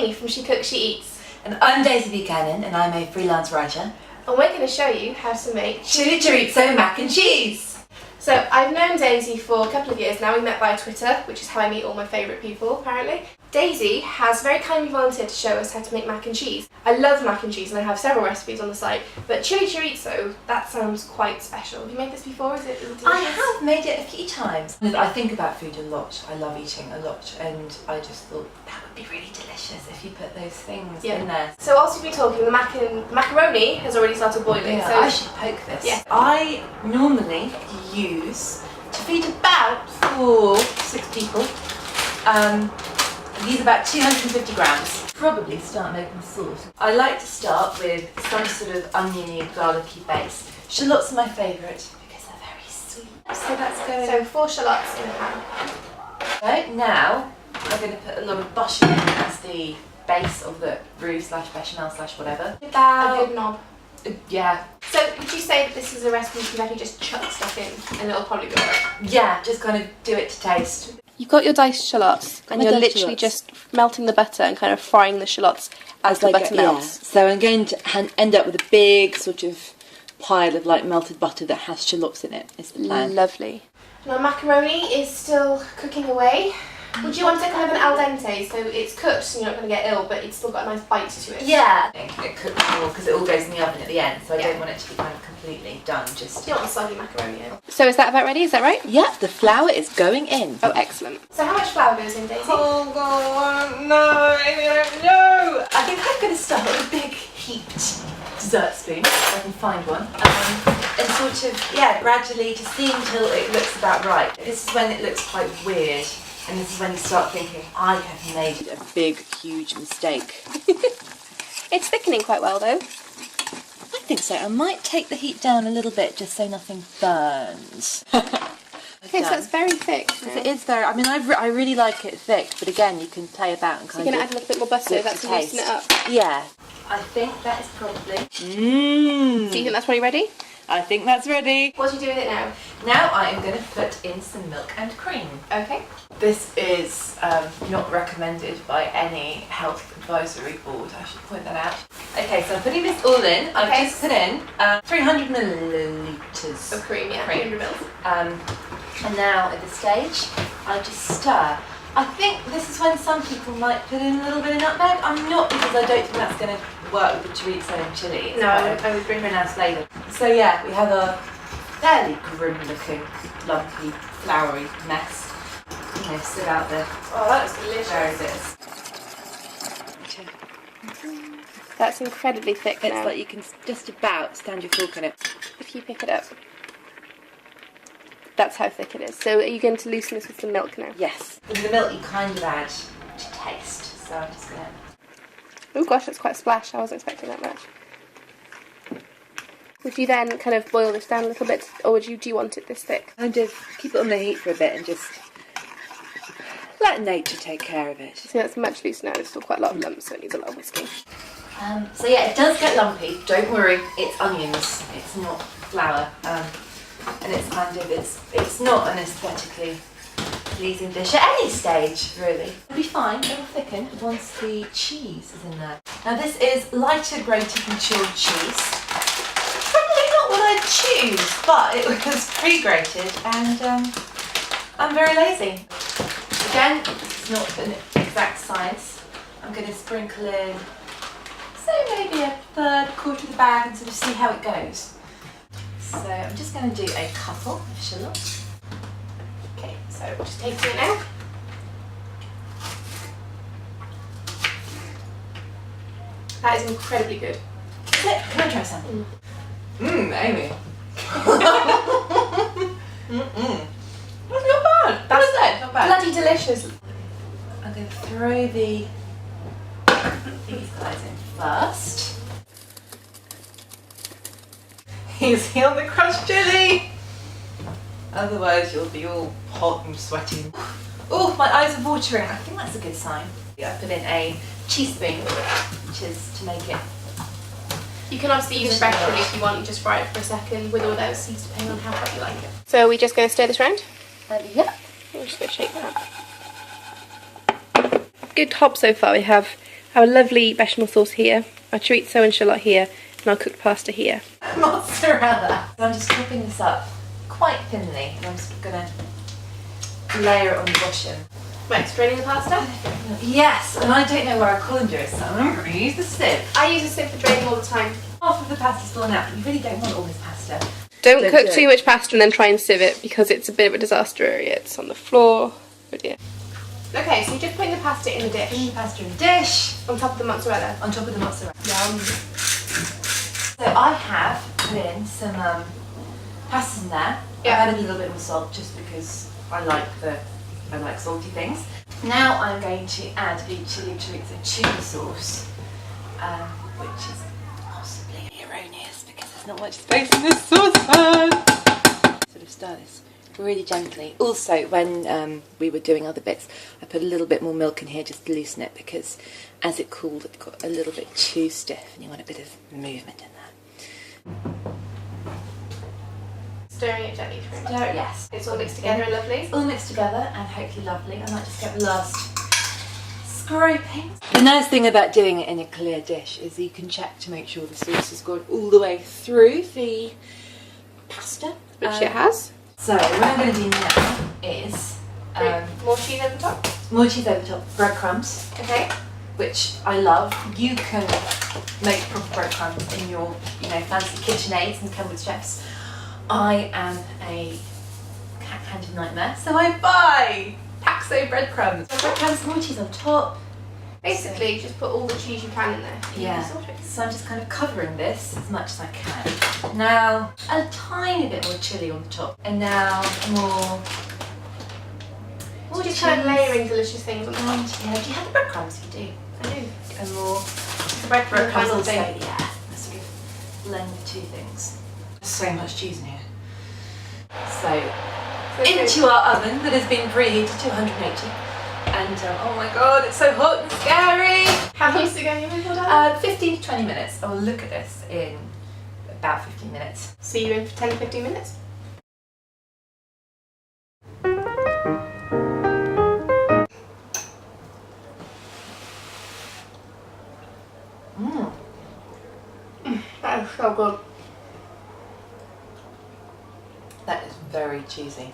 Amy from She Cooks, She Eats. And I'm Daisy Buchanan, and I'm a freelance writer. And we're going to show you how to make chili chorizo mac and cheese. So I've known Daisy for a couple of years now. We met via Twitter, which is how I meet all my favourite people, apparently. Daisy has very kindly volunteered to show us how to make mac and cheese. I love mac and cheese and I have several recipes on the site, but chili chorizo, that sounds quite special. Have you made this before? Is it delicious? I have made it a few times. I think about food a lot. I love eating a lot, and I just thought that would be really delicious if you put those things in there. So whilst we've been talking, the macaroni has already started boiling. Yeah, so I should poke this. Yeah. I normally use, to feed about 4-6 people, use about 250 grams. Probably start making the sauce. I like to start with some sort of oniony, garlicky base. Shallots are my favourite because they're very sweet. So that's going. So 4 shallots in a pan. Right, now I'm going to put a lot of butter in as the base of the roux / bechamel / whatever. A good knob. Yeah. So would you say that this is a recipe you can actually just chuck stuff in and it'll probably be alright? Yeah, just kind of do it to taste. You've got your diced shallots and you're literally just melting the butter and kind of frying the shallots as the butter melts. Yeah. So I'm going to end up with a big sort of pile of like melted butter that has shallots in it, is the plan. Lovely. Now macaroni is still cooking away. Would you want it kind of an al dente, so it's cooked so you're not going to get ill, but it's still got a nice bite to it? Yeah. I think it cooks more because it all goes in the oven at the end, so I don't want it to be kind of completely done. Just you don't want soggy macaroni in. So is that about ready? Is that right? Yeah, the flour is going in. Oh, excellent. So how much flour goes in, Daisy? Oh God, no, Amy, I don't know. I think I'm going to start with a big heaped dessert spoon, if I can find one, and sort of, gradually just see until it looks about right. This is when it looks quite weird. And this is when you start thinking, I have made A big, huge mistake. It's thickening quite well though. I think so. I might take the heat down a little bit just so nothing burns. Okay, so that's very thick. It is very. I mean, I really like it thick, but again, you can play about and kind You're going to add a little bit more butter. That's to loosen it up. Yeah. I think that is probably. Do you think that's probably ready? I think that's ready. What do you do with it now? Now I am going to put in some milk and cream. Okay. This is not recommended by any health advisory board, I should point that out. Okay, so I'm putting this all in. I've just put in 300 millilitres of cream, yeah, 300 mils. And now at this stage, I just stir. I think this is when some people might put in a little bit of nutmeg. I'm not, because I don't think that's going to work with the chorizo and chilli. It's I would bring a nice flavour. So yeah, we have a fairly grim-looking, lumpy, floury mess. You know, stood out there. Oh, that's delicious. There it is. That's incredibly thick It's now. like you can just about stand your fork on it. If you pick it up. That's how thick it is. So are you going to loosen this with some milk now? Yes. With the milk you kind of add to taste, so I'm just going to... Oh gosh, that's quite a splash. I wasn't expecting that much. Would you then kind of boil this down a little bit, or do you want it this thick? And just keep it on the heat for a bit and just let nature take care of it. See, that's much looser now. There's still quite a lot of lumps, so it needs a lot of whisking. So yeah, it does get lumpy. Don't worry, it's onions. It's not flour. And it's kind of, it's not an aesthetically pleasing dish at any stage, really. It'll be fine, it'll thicken once the cheese is in there. Now this is lighter grated matured cheese. Probably not what I'd choose, but it was pre-grated and I'm very lazy. Again, it's not an exact science. I'm going to sprinkle in, say maybe a third, quarter of the bag and sort of see how it goes. So I'm just going to do a couple of shallots. Okay, so just taste it now. That is incredibly good. Is it? Can I try some? Amy. That's not bad. That's not bad. Bloody delicious. I'm going to throw these guys in first. Easy on the crushed chilli. Otherwise you'll be all hot and sweating. Oh, my eyes are watering. I think that's a good sign. I put in a teaspoon, which is to make it. You can obviously use a fresh chilli if you want. You just fry it for a second with or without seeds, depending on how hot you like it. So are we just going to stir this round? Yeah. I'm just going to shake that. Good hob so far. We have Our lovely bechamel sauce here, our chorizo and shallot here, and our cooked pasta here. Mozzarella. So I'm just chopping this up quite thinly, and I'm just gonna layer it on the bottom. Right, straining the pasta. Yes, and I don't know where our colander is, so I'm going to use the sieve. I use a sieve for draining all the time. Half of the pasta's fallen out, but you really don't want all this pasta. Don't Don't cook do too it. much pasta and then try and sieve it because it's a bit of a disaster area. It's on the floor. Oh dear. Okay, so you're just putting the pasta in the Putting dish the pasta in the dish, on top of the mozzarella. on top of the mozzarella. Yum. So I have put in some pastas in there. Yeah. I've added a little bit more salt just because I like salty things. Now I'm going to add the chili chorizo tuna sauce, which is possibly erroneous because there's not much space in this saucepan. Sort of stir this really gently. Also, when we were doing other bits, I put a little bit more milk in here just to loosen it because as it cooled, it got a little bit too stiff and you want a bit of movement in that. Stirring it gently through. Stir it, yes. It's all mixed together and lovely. All mixed together and hopefully lovely. I might just get the last scraping. The nice thing about doing it in a clear dish is you can check to make sure the sauce has gone all the way through the pasta. Which it has. So what I'm going to do now is More cheese over the top. more cheese over the top, breadcrumbs, Okay. which I love. You can make proper breadcrumbs in your, fancy KitchenAids and Kenwood chefs. I am a cat-handed nightmare, so I buy Paxo breadcrumbs. Breadcrumbs, more cheese on top. Basically, just put all the cheese you can in there. Yeah. Sort it. So I'm just kind of covering this as much as I can. Now, a tiny bit more chilli on the top. And now more We're just kind of layering delicious things on the top. and do you have the breadcrumbs? You do. I do. And more The breadcrumb breadcrumbs final also, thing. yeah. I sort of blend the two things. There's so much cheese in here. So, into our oven that has been preheated to 180. And oh my god, it's so hot and scary! How long is it going in for, darling? 15 to 20 minutes. I will look at this in about 15 minutes. See you in 10 to 15 minutes. That is so good. That is very cheesy.